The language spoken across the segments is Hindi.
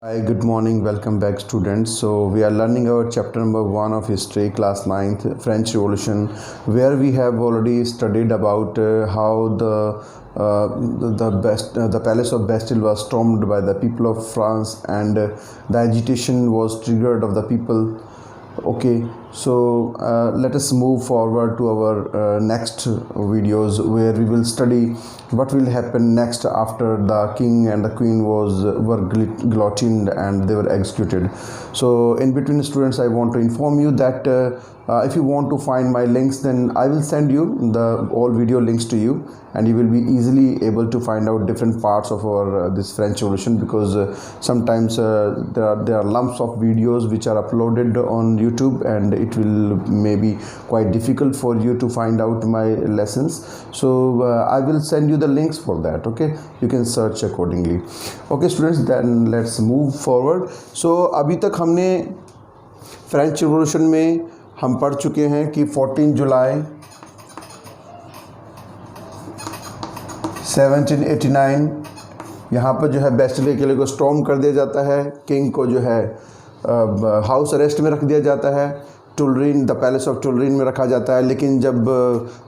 Hi, good morning. Welcome back, students. So we are learning our chapter number 1 of history, class 9th, French Revolution, where we have already studied about how the palace of Bastille was stormed by the people of France, and the agitation was triggered of the people. Okay, so let us move forward to our next videos, where we will study what will happen next after the king and the queen were guillotined and they were executed. So in between, students, I want to inform you that if you want to find my links, then I will send you the all video links to you, and you will be easily able to find out different parts of our this French Revolution, because sometimes there are lumps of videos which are uploaded on YouTube, and it will maybe quite difficult for you to find out my lessons. So I will send you the links for that. Okay, you can search accordingly. Okay, students, then let's move forward. So अभी तक हमने फ्रेंच रिवॉल्यूशन में हम पढ़ चुके हैं कि 14 जुलाई 1789 यहाँ पर जो है बेस्टिल किले को स्टॉर्म कर दिया जाता है। किंग को जो है हाउस अरेस्ट में रख दिया जाता है, टुलरीन, द पैलेस ऑफ टुलरीन में रखा जाता है। लेकिन जब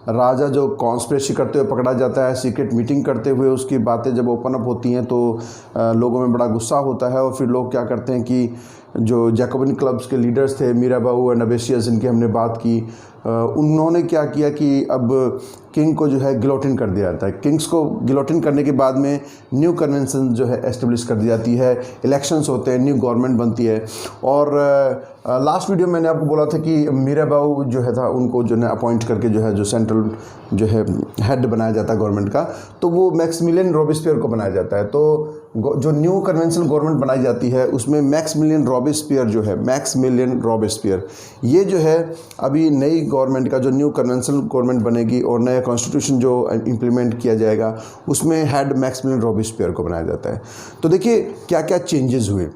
राजा जो कॉन्स्पिरेसी करते हुए पकड़ा जाता है, सीक्रेट मीटिंग करते हुए, उसकी बातें जब ओपन अप होती हैं तो लोगों में बड़ा गुस्सा होता है, और फिर लोग क्या करते हैं कि जो जैकोबिन क्लब्स के लीडर्स थे, मिराबाऊ एंड अबेसियस, इनकी हमने बात की, उन्होंने क्या किया कि अब किंग को जो है गिलोटिन कर दिया जाता है। किंग्स को गिलोटिन करने के बाद में न्यू कन्वेंशन जो है एस्टेब्लिश कर दी जाती है, इलेक्शंस होते हैं, न्यू गवर्नमेंट बनती है। और लास्ट वीडियो मैंने आपको बोला था कि मिराबाऊ जो है था, उनको जो है अपॉइंट करके जो है जो सेंट्रल जो है हेड बनाया जाता है गवर्नमेंट का, तो वो मैक्सिमिलियन रॉबेस्पियर को बनाया जाता है। तो जो न्यू कन्वेंशनल गवर्नमेंट बनाई जाती है उसमें मैक्सिमिलियन रॉबेस्पियर जो है, मैक्सिमिलियन रॉबेस्पियर, ये जो है अभी नई गवर्नमेंट का जो न्यू कन्वेंशनल गवर्नमेंट बनेगी और नया कॉन्स्टिट्यूशन जो इम्प्लीमेंट किया जाएगा, उसमें हेड मैक्सिमिलियन रॉबेस्पियर को बनाया जाता है। तो देखिए क्या क्या चेंजेस हुए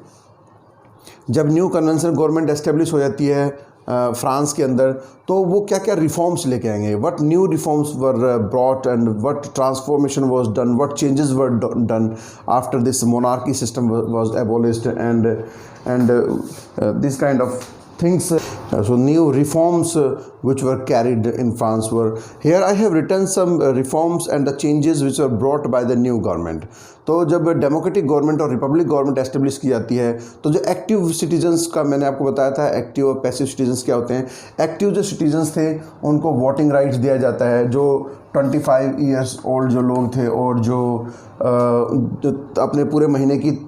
जब न्यू कन्वेंशनल गवर्नमेंट एस्टेब्लिश हो जाती है फ्रांस के अंदर। तो वो क्या क्या रिफॉर्म्स लेके आएंगे, what new reforms were brought and what transformation was done, what changes were done after this monarchy system was abolished and this kind of things. So new reforms which were carried in France were here. I have written some reforms and the changes which were brought by the new government. तो जब डेमोक्रेटिक गवर्नमेंट और रिपब्लिक गवर्नमेंट एस्टेब्लिश की जाती है, तो जो एक्टिव सिटीजन्स का मैंने आपको बताया था, एक्टिव और पैसिव सिटीजन्स क्या होते हैं। एक्टिव जो सिटीजन्स थे उनको वोटिंग राइट्स दिया जाता है, जो 25 ईयर्स ओल्ड जो लोग थे और जो अपने पूरे महीने की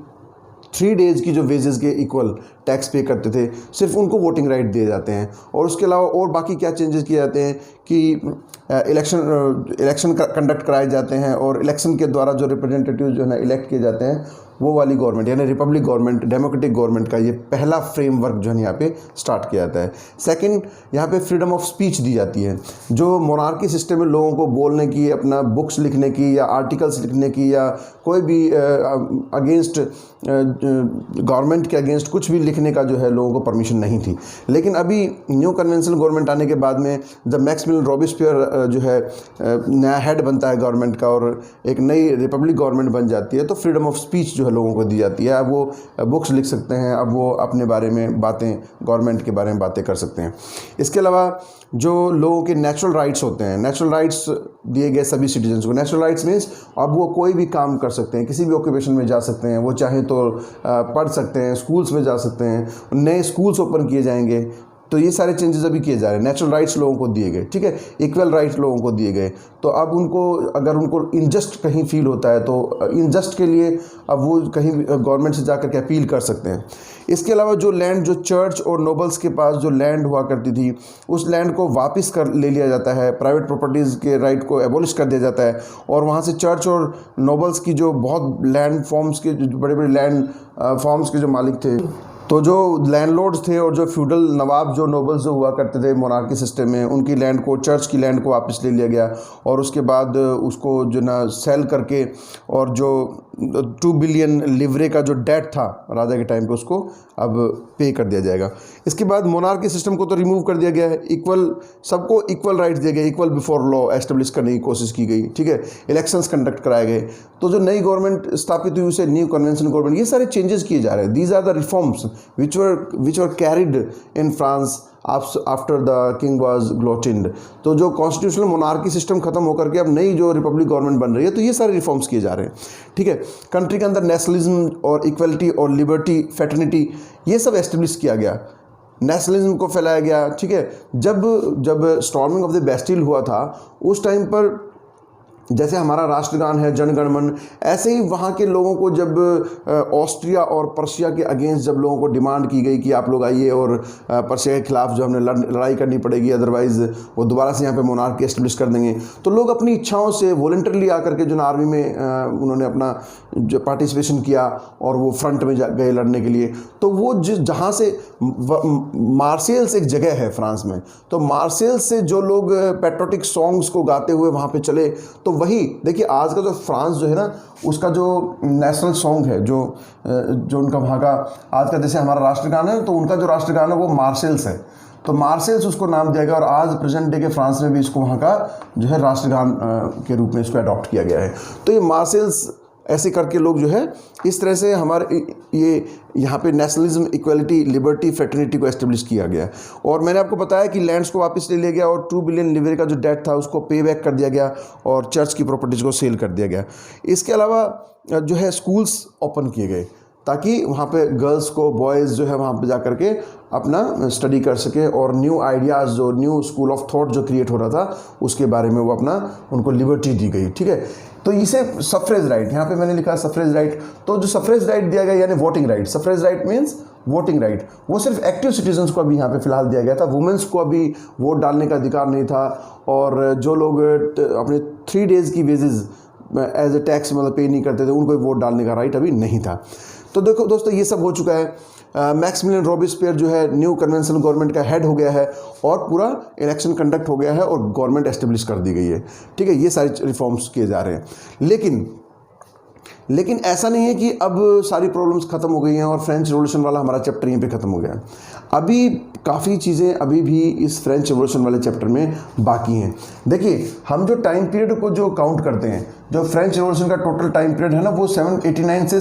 3 डेज़ की जो वेजेस के इक्वल टैक्स पे करते थे, सिर्फ उनको वोटिंग राइट दिए जाते हैं। और उसके अलावा और बाकी क्या चेंजेस किए जाते हैं कि इलेक्शन कंडक्ट कराए जाते हैं, और इलेक्शन के द्वारा जो रिप्रेजेंटेटिव जो है ना इलेक्ट किए जाते हैं, वो वाली गवर्नमेंट यानी रिपब्लिक गवर्नमेंट, डेमोक्रेटिक गवर्नमेंट का ये पहला फ्रेमवर्क जो है यहाँ पे स्टार्ट किया जाता है। सेकंड, यहाँ पे फ्रीडम ऑफ स्पीच दी जाती है। जो मोनार्की सिस्टम में लोगों को बोलने की, अपना बुक्स लिखने की या आर्टिकल्स लिखने की या कोई भी अगेंस्ट गवर्नमेंट के अगेंस्ट कुछ भी लिखने का जो है लोगों को परमिशन नहीं थी। लेकिन अभी न्यू कन्वेंशनल गवर्नमेंट आने के बाद में जब मैक्सिमिलियन रॉबेस्पियर जो है नया हेड बनता है गवर्नमेंट का और एक नई रिपब्लिक गवर्नमेंट बन जाती है, तो फ्रीडम ऑफ स्पीच जो है लोगों को दी जाती है। अब वो बुक्स लिख सकते हैं, अब वो अपने बारे में बातें, गवर्नमेंट के बारे में बातें कर सकते हैं। इसके अलावा जो लोगों के नेचुरल राइट्स होते हैं, नेचुरल राइट्स दिए गए सभी सिटीजन्स को। नेचुरल राइट्स मीन्स अब वो कोई भी काम कर सकते हैं, किसी भी ऑक्यूपेशन में जा सकते हैं, वो चाहे तो पढ़ सकते हैं, स्कूल्स में जा सकते हैं, नए स्कूल्स ओपन किए जाएंगे। तो ये सारे चेंजेस अभी किए जा रहे हैं। नेचुरल राइट्स लोगों को दिए गए, ठीक है, इक्वल राइट्स लोगों को दिए गए। तो अब उनको अगर उनको इनजस्ट कहीं फील होता है तो इनजस्ट के लिए अब वो कहीं गवर्नमेंट से जाकर के अपील कर सकते हैं। इसके अलावा जो लैंड, जो चर्च और नोबल्स के पास जो लैंड हुआ करती थी, उस लैंड को वापस कर ले लिया जाता है, प्राइवेट प्रॉपर्टीज़ के राइट को एबॉलिश कर दिया जाता है, और वहाँ से चर्च और नोबल्स की जो बहुत लैंड फॉर्म्स के जो बड़े बड़े लैंड फॉर्म्स के जो मालिक थे, तो जो लैंडलॉर्ड्स थे और जो फ्यूडल नवाब जो नोबल्स जो हुआ करते थे मोनार्की सिस्टम में, उनकी लैंड को, चर्च की लैंड को वापस ले लिया गया, और उसके बाद उसको जो ना सेल करके और जो 2 बिलियन लिवरे का जो डेट था राजा के टाइम पे उसको अब पे कर दिया जाएगा। इसके बाद मोनार्की सिस्टम को तो रिमूव कर दिया गया है, सबको इक्वल राइट्स दिए गए, इक्वल बिफोर लॉ एस्टेब्लिश करने की कोशिश की गई, ठीक है। इलेक्शंस कंडक्ट कराए गए, तो जो नई गवर्नमेंट स्थापित हुई उसे न्यू कन्वेंशन गवर्नमेंट, ये सारे चेंजेस किए जा रहे हैं। These are the reforms which were carried in France after the king was guillotined. तो जो कॉन्स्टिट्यूशनल मोनार्की सिस्टम खत्म होकर के अब नई जो रिपब्लिक गवर्नमेंट बन रही है, तो ये सारे रिफॉर्म्स किए जा रहे हैं, ठीक है। कंट्री के अंदर नेशनलिज्म और इक्वलिटी और लिबर्टी फ्रेटर्निटी ये सब एस्टेब्लिश किया गया, नेशनलिज्म को फैलाया गया, ठीक है। जब स्टॉर्मिंग ऑफ द बेस्टिल हुआ था उस टाइम पर जैसे हमारा राष्ट्रगान है जन गण मन, ऐसे ही वहाँ के लोगों को जब ऑस्ट्रिया और पर्शिया के अगेंस्ट जब लोगों को डिमांड की गई कि आप लोग आइए और पर्शिया के खिलाफ जो हमने लड़ाई करनी पड़ेगी, अदरवाइज़ वो दोबारा से यहाँ पे मोनार्की एस्टेब्लिश कर देंगे, तो लोग अपनी इच्छाओं से वॉलंटरली आकर के जो आर्मी में उन्होंने अपना जो पार्टिसिपेशन किया और वो फ्रंट में गए लड़ने के लिए। तो वो जहाँ से मार्सेल्स एक जगह है फ्रांस में, तो मार्सेल्स से जो लोग पैट्रियोटिक सॉन्ग्स को गाते हुए वहाँ पे चले, तो वही देखिए आज का जो फ्रांस जो है ना, उसका जो नेशनल सॉन्ग है, जो उनका वहाँ का आज का जैसे हमारा राष्ट्रगान है, तो उनका जो राष्ट्रगान है वो मार्सेल्स है, तो मार्सेल्स उसको नाम दिया गया और आज प्रेजेंट डे के फ्रांस में भी इसको वहाँ का जो है राष्ट्रगान के रूप में इसको अडॉप्ट किया गया है। तो ये मार्सेल्स ऐसे करके लोग जो है इस तरह से हमारे ये यहाँ पे नेशनलिज्म, इक्वलिटी, लिबर्टी, फ्रेटर्निटी को एस्टेब्लिश किया गया। और मैंने आपको बताया कि लैंड्स को वापस ले लिया गया और 2 बिलियन लिवरे का जो डेट था उसको पे बैक कर दिया गया और चर्च की प्रॉपर्टीज़ को सेल कर दिया गया। इसके अलावा जो है स्कूल्स ओपन किए गए ताकि वहाँ पे गर्ल्स को, बॉयज़ जो है वहाँ पे जा कर के अपना स्टडी कर सके और न्यू आइडियाज़, जो न्यू स्कूल ऑफ थॉट जो क्रिएट हो रहा था उसके बारे में वो अपना उनको लिबर्टी दी गई, ठीक है। तो इसे सफ्रेज राइट, यहाँ पे मैंने लिखा सफ्रेज राइट, तो जो सफ्रेज राइट दिया गया यानी voting right, suffrage right means voting right, वो सिर्फ एक्टिव सिटीजन्स को अभी यहाँ पे फिलहाल दिया गया था, वुमेंस को अभी वोट डालने का अधिकार नहीं था। और जो लोग अपने 3 डेज़ की वेजेस एज ए टैक्स मतलब पे नहीं करते थे, उनको वोट डालने का राइट अभी नहीं था। तो देखो दोस्तों, ये सब हो चुका है। मैक्सिमिलियन रॉबिस्पियर जो है न्यू कन्वेंशनल गवर्नमेंट का हेड हो गया है और पूरा इलेक्शन कंडक्ट हो गया है और गवर्नमेंट एस्टेब्लिश कर दी गई है, ठीक है। ये सारे रिफॉर्म्स किए जा रहे हैं, लेकिन ऐसा नहीं है कि अब सारी प्रॉब्लम्स खत्म हो गई हैं और फ्रेंच रिवॉल्यूशन वाला हमारा चैप्टर यहीं पे ख़त्म हो गया है। अभी काफ़ी चीज़ें अभी भी इस फ्रेंच रिवॉल्यूशन वाले चैप्टर में बाकी हैं। देखिए, हम जो टाइम पीरियड को जो काउंट करते हैं, जो फ्रेंच रिवॉल्यूशन का टोटल टाइम पीरियड है ना, वो 1789 से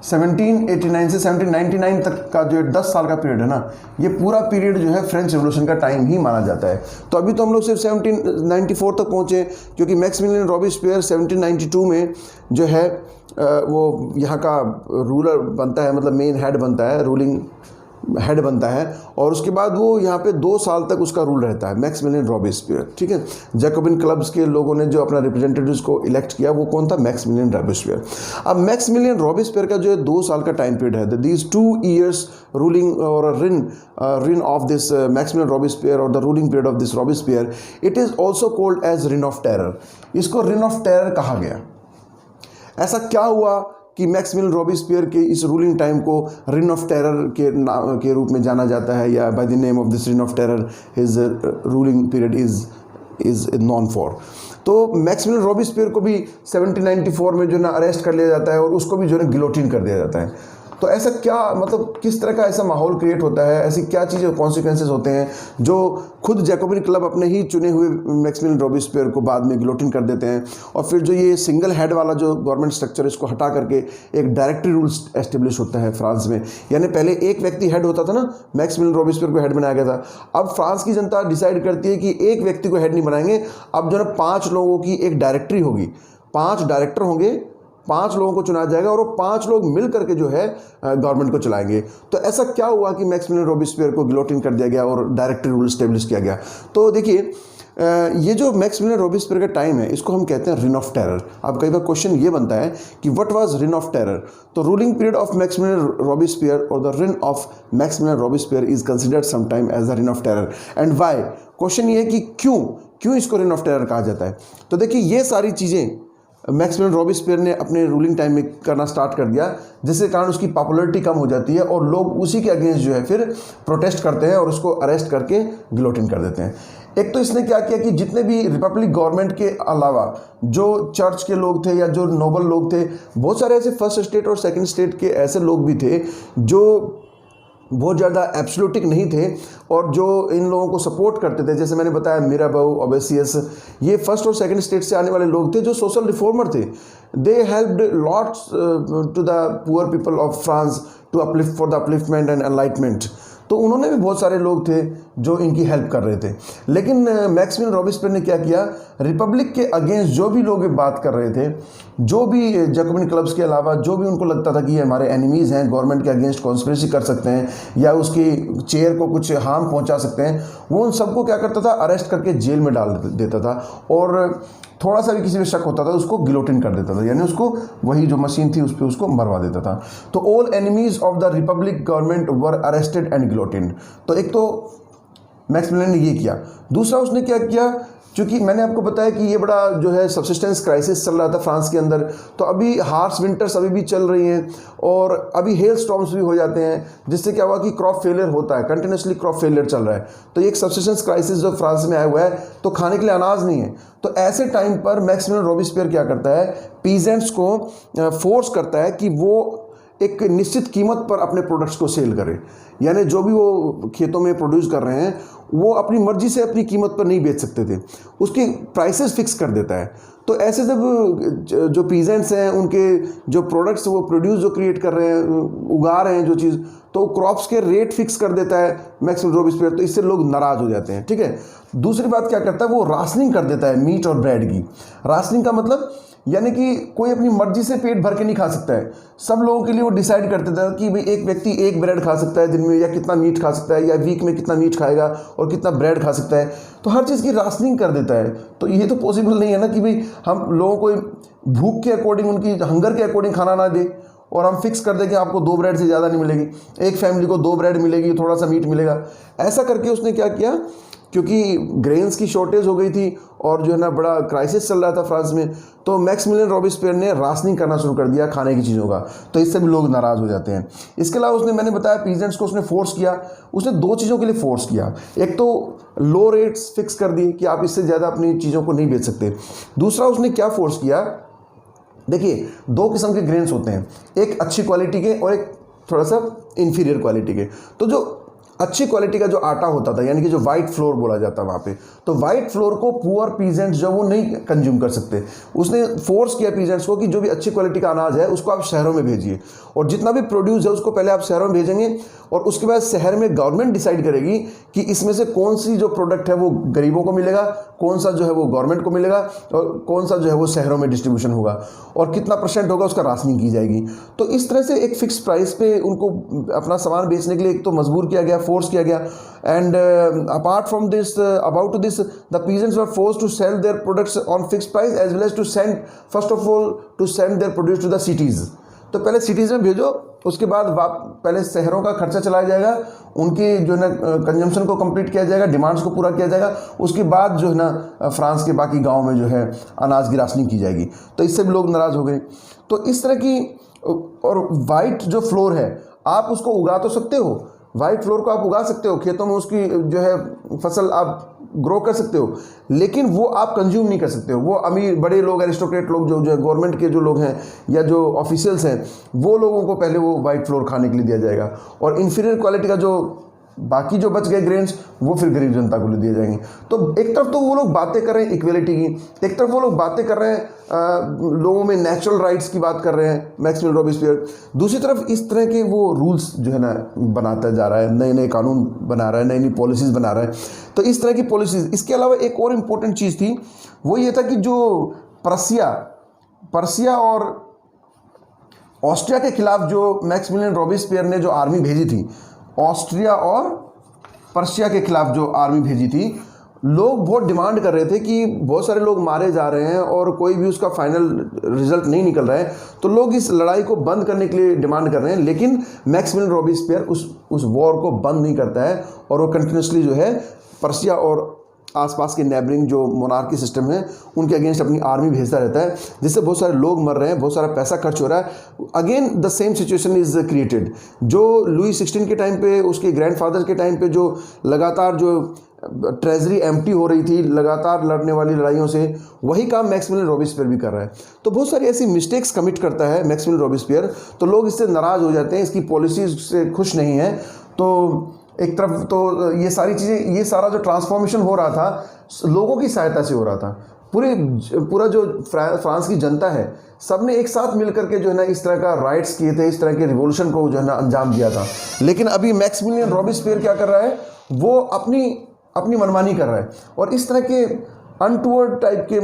1799 तक का जो 10 साल का पीरियड है ना, ये पूरा पीरियड जो है फ्रेंच रिवॉल्यूशन का टाइम ही माना जाता है। तो अभी तो हम लोग सिर्फ 1794 तक पहुँचे, क्योंकि मैक्सिमिलियन रॉबिस्पियर 1792 में जो है वो यहाँ का रूलर बनता है, मतलब मेन हेड बनता है, रूलिंग हेड बनता है, और उसके बाद वो यहाँ पे 2 साल तक उसका रूल रहता है, मैक्सिमिलियन रॉबिस्पियर, ठीक है। जैकोबिन क्लब्स के लोगों ने जो अपना रिप्रेजेंटेटिव्स को इलेक्ट किया वो कौन था? Maximilien Robespierre. अब मैक्सिमिलियन रॉबिस्पियर का जो है 2 साल का टाइम पीरियड है, दीज 2 years रूलिंग और reign of this Maximilien Robespierre और the ruling period of this Robespierre, it is also called as reign of terror. इसको रिन ऑफ टेरर कहा गया। ऐसा क्या हुआ कि मैक्सिमिलियन रॉबिस्पियर के इस रूलिंग टाइम को रिन ऑफ टेरर के रूप में जाना जाता है, या by the name of this Rin of terror his ruling period is non for. तो मैक्सिमिलियन रॉबिस्पियर को भी 1794 में जो ना अरेस्ट कर लिया जाता है और उसको भी जो है गिलोटिन कर दिया जाता है। तो ऐसा क्या, मतलब किस तरह का ऐसा माहौल क्रिएट होता है, ऐसी क्या चीज़ें कॉन्सिक्वेंसेस होते हैं जो खुद जैकोबिन क्लब अपने ही चुने हुए मैक्सिमिलियन रॉबिस्पियर को बाद में गिलोटिन कर देते हैं, और फिर जो ये सिंगल हेड वाला जो गवर्नमेंट स्ट्रक्चर इसको हटा करके एक डायरेक्टरी रूल्स एस्टेब्लिश होता है फ्रांस में। यानी पहले एक व्यक्ति हेड होता था ना, मैक्सिमिलियन रॉबिस्पियर को हेड बनाया गया था। अब फ्रांस की जनता डिसाइड करती है कि एक व्यक्ति को हेड नहीं बनाएंगे, अब जो है 5 लोगों की एक डायरेक्टरी होगी, 5 डायरेक्टर होंगे, 5 लोगों को चुना जाएगा और वो 5 लोग मिल करके जो है गवर्नमेंट को चलाएंगे। तो ऐसा क्या हुआ कि मैक्सिमिलियन रॉबिस्पियर को गिलोटिन कर दिया गया और डायरेक्टरी रूल स्टेब्लिश किया गया? तो देखिए, ये जो मैक्सिमिलियन रॉबिस्पियर का टाइम है, इसको हम कहते हैं रिन ऑफ टेरर। अब कई बार क्वेश्चन ये बनता है कि what was Reign of Terror? तो ruling period of Maximilien Robespierre और the Rin of Maximilien Robespierre is considered sometime as the Rin of Terror, and why? Question ये है कि क्यों इसको रिन ऑफ टेरर कहा जाता है। तो देखिए, ये सारी चीज़ें मैक्सिमिलियन रॉबिस्पियर ने अपने रूलिंग टाइम में करना स्टार्ट कर दिया, जिसके कारण उसकी पॉपुलैरिटी कम हो जाती है और लोग उसी के अगेंस्ट जो है फिर प्रोटेस्ट करते हैं और उसको अरेस्ट करके गिलोटिन कर देते हैं। एक तो इसने क्या किया कि जितने भी रिपब्लिक गवर्नमेंट के अलावा जो चर्च के लोग थे या जो नोबल लोग थे, बहुत सारे ऐसे फर्स्ट स्टेट और सेकंड स्टेट के ऐसे लोग भी थे जो बहुत ज़्यादा एब्सोल्यूटिक नहीं थे और जो इन लोगों को सपोर्ट करते थे। जैसे मैंने बताया मिराबाउ, ओबेसियस, ये फर्स्ट और सेकंड स्टेट से आने वाले लोग थे जो सोशल रिफॉर्मर थे। They helped lots to the poor people of France to uplift for the upliftment and enlightenment. तो उन्होंने भी बहुत सारे लोग थे जो इनकी हेल्प कर रहे थे। लेकिन मैक्सिमिलियन रॉबिस्पियर ने क्या किया, रिपब्लिक के अगेंस्ट जो भी लोग बात कर रहे थे, जो भी जैकोबिन क्लब्स के अलावा जो भी उनको लगता था कि ये हमारे एनिमीज़ हैं, गवर्नमेंट के अगेंस्ट कॉन्स्पिरेसी कर सकते हैं या उसकी चेयर को कुछ हार्म पहुंचा सकते हैं, वो उन सबको क्या करता था, अरेस्ट करके जेल में डाल देता था और थोड़ा सा भी किसी पे शक होता था उसको गिलोटिन कर देता था, यानी उसको वही जो मशीन थी उस पर उसको मरवा देता था। तो all enemies of the Republic government were arrested and guillotine. तो एक तो मैक्सिमिलियन ने ये किया। दूसरा उसने क्या किया, क्योंकि मैंने आपको बताया कि ये बड़ा जो है सब्सिस्टेंस क्राइसिस चल रहा था फ्रांस के अंदर, तो अभी हार्श विंटर्स अभी भी चल रही हैं और अभी हेल स्टॉर्म्स भी हो जाते हैं, जिससे क्या हुआ कि क्रॉप फेलियर होता है, कंटिन्यूसली क्रॉप फेलियर चल रहा है। तो ये एक सब्सिस्टेंस क्राइसिस जो फ्रांस में आया हुआ है, तो खाने के लिए अनाज नहीं है। तो ऐसे टाइम पर मैक्सिमिलियन रॉबिस्पियर क्या करता है, पीजेंट्स को फोर्स करता है कि वो एक निश्चित कीमत पर अपने प्रोडक्ट्स को सेल करें, यानी जो भी वो खेतों में प्रोड्यूस कर रहे हैं वो अपनी मर्जी से अपनी कीमत पर नहीं बेच सकते थे, उसकी प्राइसेस फिक्स कर देता है। तो ऐसे जब जो पीजेंट्स हैं उनके जो प्रोडक्ट्स वो प्रोड्यूस जो क्रिएट कर रहे हैं, उगा रहे हैं जो चीज़, तो क्रॉप्स के रेट फिक्स कर देता है मैक्सिमिलियन रॉबिस्पियर। तो इससे लोग नाराज़ हो जाते हैं, ठीक है। दूसरी बात क्या करता है, वो राशनिंग कर देता है मीट और ब्रेड की। राशनिंग का मतलब यानी कि कोई अपनी मर्जी से पेट भर के नहीं खा सकता है, सब लोगों के लिए वो डिसाइड कर देता है कि भाई एक व्यक्ति एक ब्रेड खा सकता है दिन में, या कितना मीट खा सकता है, या वीक में कितना मीट खाएगा और कितना ब्रेड खा सकता है। तो हर चीज़ की राशनिंग कर देता है। तो ये तो पॉसिबल नहीं है ना कि भाई हम लोगों को भूख के अकॉर्डिंग, उनकी हंगर के अकॉर्डिंग खाना ना दे और हम फिक्स कर दें कि आपको 2 ब्रेड से ज़्यादा नहीं मिलेगी, एक फैमिली को 2 ब्रेड मिलेगी, थोड़ा सा मीट मिलेगा। ऐसा करके उसने क्या किया, क्योंकि ग्रेन्स की शॉर्टेज हो गई थी और जो है ना बड़ा क्राइसिस चल रहा था फ्रांस में, तो मैक्सिमिलियन रॉबिस्पियर ने राशनिंग करना शुरू कर दिया खाने की चीज़ों का। तो इससे भी लोग नाराज़ हो जाते हैं। इसके अलावा उसने, मैंने बताया, पीजेंट्स को उसने फोर्स किया। उसने 2 चीज़ों के लिए फोर्स किया। एक तो लो रेट्स फिक्स कर दिए कि आप इससे ज़्यादा अपनी चीज़ों को नहीं बेच सकते। दूसरा उसने क्या फोर्स किया, देखिए 2 किस्म के ग्रेन्स होते हैं, एक अच्छी क्वालिटी के और एक थोड़ा सा इन्फीरियर क्वालिटी के। तो जो अच्छी क्वालिटी का जो आटा होता था, यानी कि जो वाइट फ्लोर बोला जाता है वहाँ पे, तो वाइट फ्लोर को पुअर पीजेंट्स जो वो नहीं कंज्यूम कर सकते। उसने फोर्स किया पीजेंट्स को कि जो भी अच्छी क्वालिटी का अनाज है उसको आप शहरों में भेजिए, और जितना भी प्रोड्यूस है उसको पहले आप शहरों में भेजेंगे और उसके बाद शहर में गवर्नमेंट डिसाइड करेगी कि इसमें से कौन सी जो प्रोडक्ट है वो गरीबों को मिलेगा, कौन सा जो है वो गवर्नमेंट को मिलेगा और कौन सा जो है वो शहरों में डिस्ट्रीब्यूशन होगा, और कितना % होगा उसका राशनिंग की जाएगी। तो इस तरह से एक फिक्स प्राइस पे उनको अपना सामान बेचने के लिए एक तो मजबूर किया गया, फोर्स किया गया। And apart from this, about this, the peasants were forced to sell their products on fixed price as well as to send, first of all to send their produce to the cities. तो पहले सिटीज़ में भेजो, उसके बाद पहले शहरों का खर्चा चलाया जाएगा, उनकी जो है ना कंजम्पशन को कंप्लीट किया जाएगा, डिमांड्स को पूरा किया जाएगा, उसके बाद जो है ना फ्रांस के बाकी गाँव में जो है अनाज की राशनिंग की जाएगी। तो इससे भी लोग नाराज़ हो गए। तो इस तरह की, और वाइट जो फ्लोर है आप उसको उगा तो सकते हो, वाइट फ्लोर को आप उगा सकते हो, खेतों में उसकी जो है फसल आप ग्रो कर सकते हो, लेकिन वो आप कंज्यूम नहीं कर सकते हो। वो अमीर बड़े लोग, एरिस्टोक्रेट लोग, जो गवर्नमेंट के जो लोग हैं या जो ऑफिशियल्स हैं, वो लोगों को पहले वो वाइट फ्लोर खाने के लिए दिया जाएगा, और इन्फीरियर क्वालिटी का जो बाकी जो बच गए ग्रेन्स वो फिर गरीब जनता को दिए जाएंगे। तो एक तरफ तो वो लोग बातें कर रहे हैं इक्वलिटी की, एक तरफ वो लोग बातें कर रहे हैं लोगों में नेचुरल राइट्स की बात कर रहे हैं मैक्सिमिलियन रॉबिस्पियर, दूसरी तरफ इस तरह के वो रूल्स जो है ना बनाता जा रहा है, नए नए कानून बना रहा है, नई नई पॉलिसीज़ बना रहा है। तो इस तरह की पॉलिसीज़, इसके अलावा एक और इम्पोर्टेंट चीज़ थी, वो ये था कि जो पर्सिया और ऑस्ट्रिया के खिलाफ जो मैक्सिमिलियन रॉबिस्पियर ने जो आर्मी भेजी थी, ऑस्ट्रिया और पर्शिया के खिलाफ जो आर्मी भेजी थी, लोग बहुत डिमांड कर रहे थे कि बहुत सारे लोग मारे जा रहे हैं और कोई भी उसका फाइनल रिजल्ट नहीं निकल रहा है, तो लोग इस लड़ाई को बंद करने के लिए डिमांड कर रहे हैं। लेकिन मैक्सिमिलियन रॉबिस्पियर उस वॉर को बंद नहीं करता है और वो कंटिन्यूसली जो है पर्शिया और आसपास के नेबरिंग जो मोनार्की सिस्टम है उनके अगेंस्ट अपनी आर्मी भेजता रहता है, जिससे बहुत सारे लोग मर रहे हैं, बहुत सारा पैसा खर्च हो रहा है। Again the same situation is created. जो लुई 16 के टाइम पे, उसके ग्रैंडफादर के टाइम पे जो लगातार जो ट्रेजरी एम्प्टी हो रही थी लगातार लड़ने वाली लड़ाइयों से, वही काम मैक्सिमिलियन रॉबिस्पियर भी कर रहा है। तो बहुत सारी ऐसी मिस्टेक्स कमिट करता है मैक्सिमिलियन रॉबिस्पियर, तो लोग इससे नाराज़ हो जाते हैं, इसकी पॉलिसीज से खुश नहीं है। तो एक तरफ तो ये सारी चीज़ें, ये सारा जो ट्रांसफॉर्मेशन हो रहा था लोगों की सहायता से हो रहा था। पूरा जो फ्रांस की जनता है, सब ने एक साथ मिलकर के जो है ना इस तरह का राइट्स किए थे, इस तरह के रिवॉल्यूशन को जो है ना अंजाम दिया था। लेकिन अभी मैक्सिमिलियन रॉबिस्पियर क्या कर रहा है, वो अपनी मनमानी कर रहा है और इस तरह के अनटूवर्ड टाइप के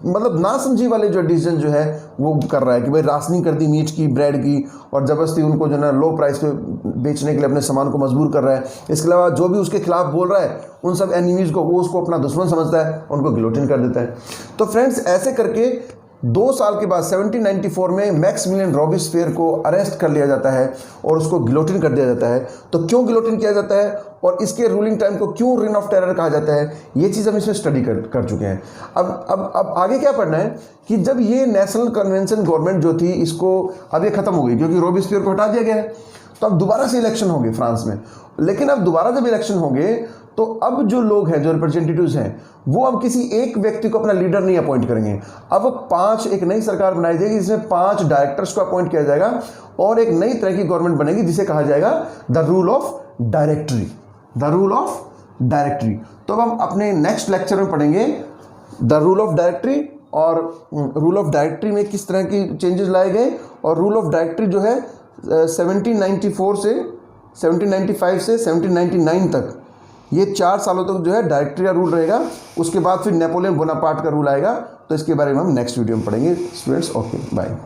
मतलब ना समझी वाले जो डिसीजन जो है वो कर रहा है कि भाई राशनिंग कर दी मीट की, ब्रेड की, और ज़बरदस्ती उनको जो है ना लो प्राइस पे बेचने के लिए अपने सामान को मजबूर कर रहा है। इसके अलावा जो भी उसके खिलाफ बोल रहा है उन सब एनिमीज़ को वो उसको अपना दुश्मन समझता है, उनको गिलोटिन कर देता है। तो फ्रेंड्स, ऐसे करके 2 साल के बाद 1794 में मैक्सिमिलियन रॉबिस्पियर को अरेस्ट कर लिया जाता है और उसको गिलोटिन कर दिया जाता है। तो क्यों गिलोटिन किया जाता है और इसके रूलिंग टाइम को क्यों रेन ऑफ टेरर कहा जाता है, ये चीज़ हम इसमें स्टडी कर चुके हैं। अब आगे क्या पढ़ना है कि जब ये नेशनल कन्वेंशन गवर्नमेंट जो थी, इसको अब ये ख़त्म हो गई क्योंकि रॉबिस्पियर को हटा दिया गया है, तो अब दोबारा से इलेक्शन होंगे फ्रांस में। लेकिन अब दोबारा जब इलेक्शन होंगे तो अब जो लोग हैं, जो रिप्रेजेंटेटिव्स हैं, वो अब किसी एक व्यक्ति को अपना लीडर नहीं अपॉइंट करेंगे। अब 5 एक नई सरकार बनाई जाएगी जिसमें 5 डायरेक्टर्स को अपॉइंट किया जाएगा और एक नई तरह की गवर्नमेंट बनेगी जिसे कहा जाएगा the rule of directory. The rule of directory. तो अब हम अपने नेक्स्ट लेक्चर में पढ़ेंगे द रूल ऑफ डायरेक्टरी और रूल ऑफ डायरेक्टरी में किस तरह की चेंजेस लाए गए, और रूल ऑफ डायरेक्टरी जो है 1795 से 1799 तक, ये 4 सालों तक जो है डायरेक्टरी का रूल रहेगा। उसके बाद फिर नेपोलियन बोनापार्ट का रूल आएगा। तो इसके बारे में हम नेक्स्ट वीडियो में पढ़ेंगे स्टूडेंट्स। Okay, bye.